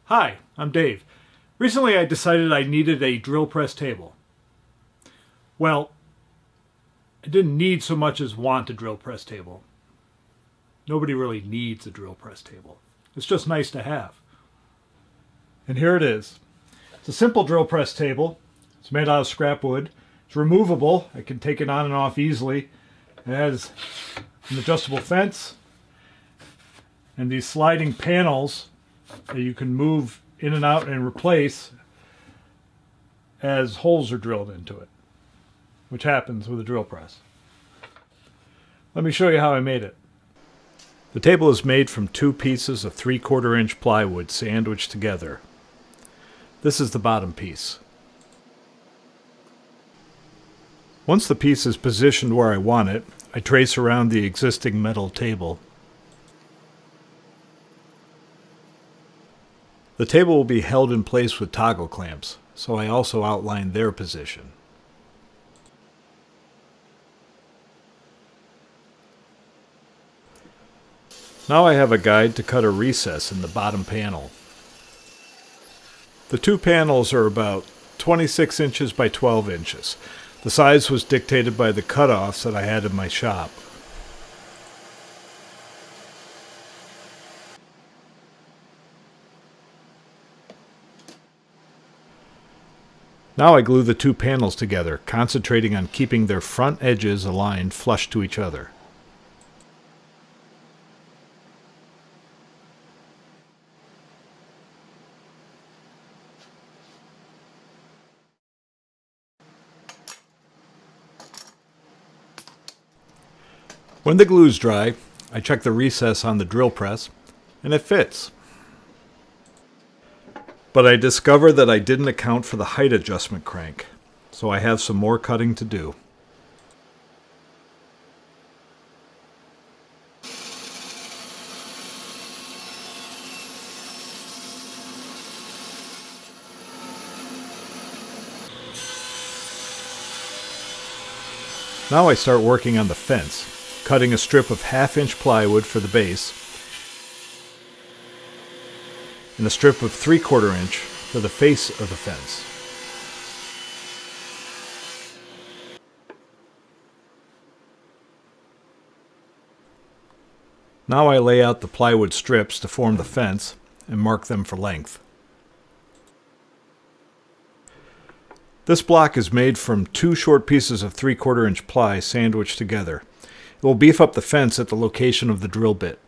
Hi, I'm Dave. Recently I decided I needed a drill press table. Well, I didn't need so much as want a drill press table. Nobody really needs a drill press table. It's just nice to have. And here it is. It's a simple drill press table. It's made out of scrap wood. It's removable. I can take it on and off easily. It has an adjustable fence and these sliding panels that you can move in and out and replace as holes are drilled into it, which happens with a drill press. Let me show you how I made it. The table is made from 2 pieces of 3/4 inch plywood sandwiched together. This is the bottom piece. Once the piece is positioned where I want it, I trace around the existing metal table. The table will be held in place with toggle clamps, so I also outline their position. Now I have a guide to cut a recess in the bottom panel. The 2 panels are about 26 inches by 12 inches. The size was dictated by the cutoffs that I had in my shop. Now I glue the 2 panels together, concentrating on keeping their front edges aligned flush to each other. When the glue is dry, I check the recess on the drill press, and it fits. But I discovered that I didn't account for the height adjustment crank, so I have some more cutting to do. Now I start working on the fence, cutting a strip of 1/2 inch plywood for the base, and a strip of 3/4 inch for the face of the fence. Now I lay out the plywood strips to form the fence and mark them for length. This block is made from 2 short pieces of 3/4 inch ply sandwiched together. It will beef up the fence at the location of the drill bit.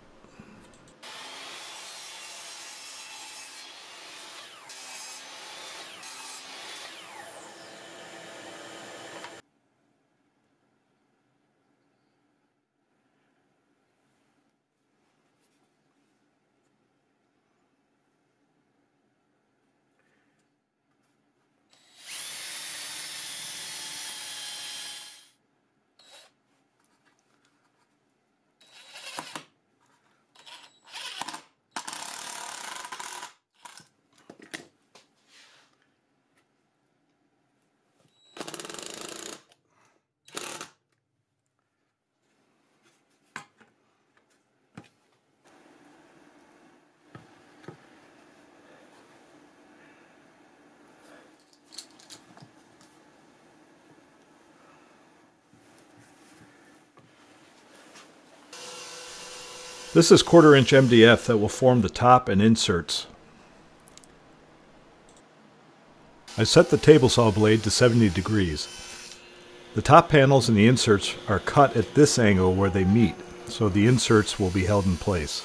This is 1/4 inch MDF that will form the top and inserts. I set the table saw blade to 70 degrees. The top panels and the inserts are cut at this angle where they meet, so the inserts will be held in place.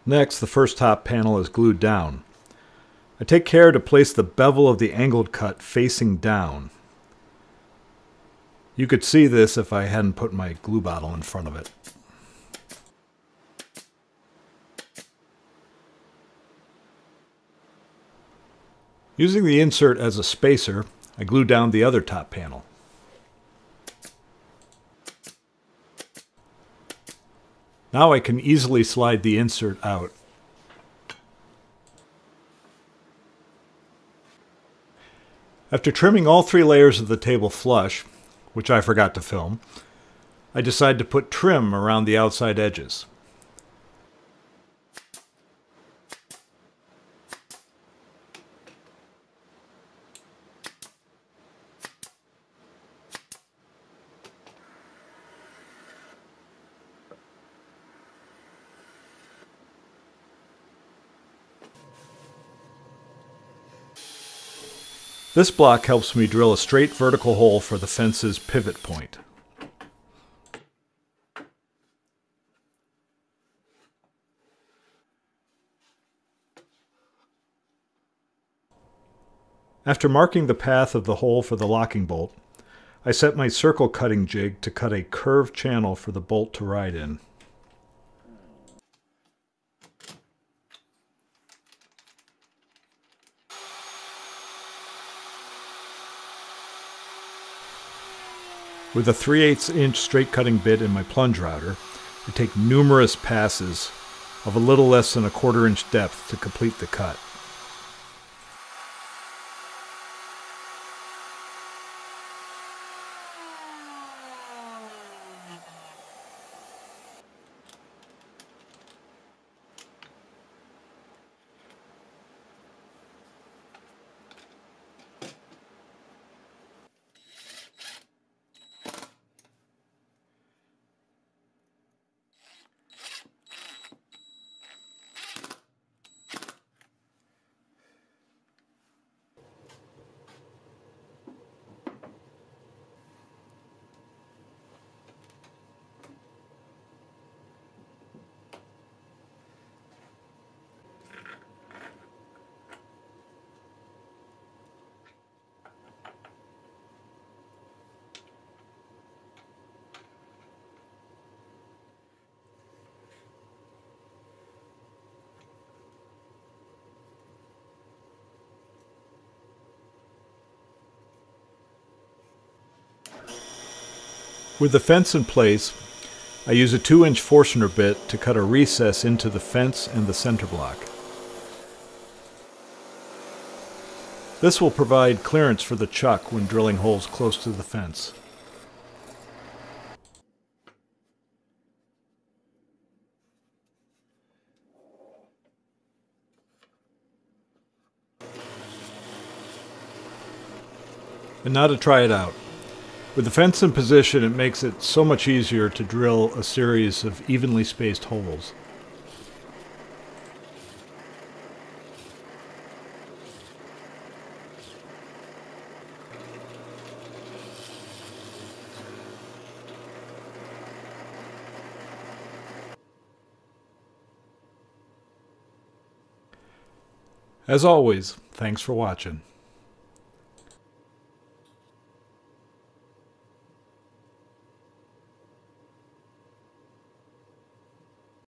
Next, the first top panel is glued down. I take care to place the bevel of the angled cut facing down. You could see this if I hadn't put my glue bottle in front of it. Using the insert as a spacer, I glue down the other top panel. Now I can easily slide the insert out. After trimming all 3 layers of the table flush, which I forgot to film, I decided to put trim around the outside edges. This block helps me drill a straight vertical hole for the fence's pivot point. After marking the path of the hole for the locking bolt, I set my circle cutting jig to cut a curved channel for the bolt to ride in. With a 3/8 inch straight cutting bit in my plunge router, I take numerous passes of a little less than a 1/4 inch depth to complete the cut. With the fence in place, I use a 2-inch Forstner bit to cut a recess into the fence and the center block. This will provide clearance for the chuck when drilling holes close to the fence. And now to try it out. With the fence in position, it makes it so much easier to drill a series of evenly spaced holes. As always, thanks for watching.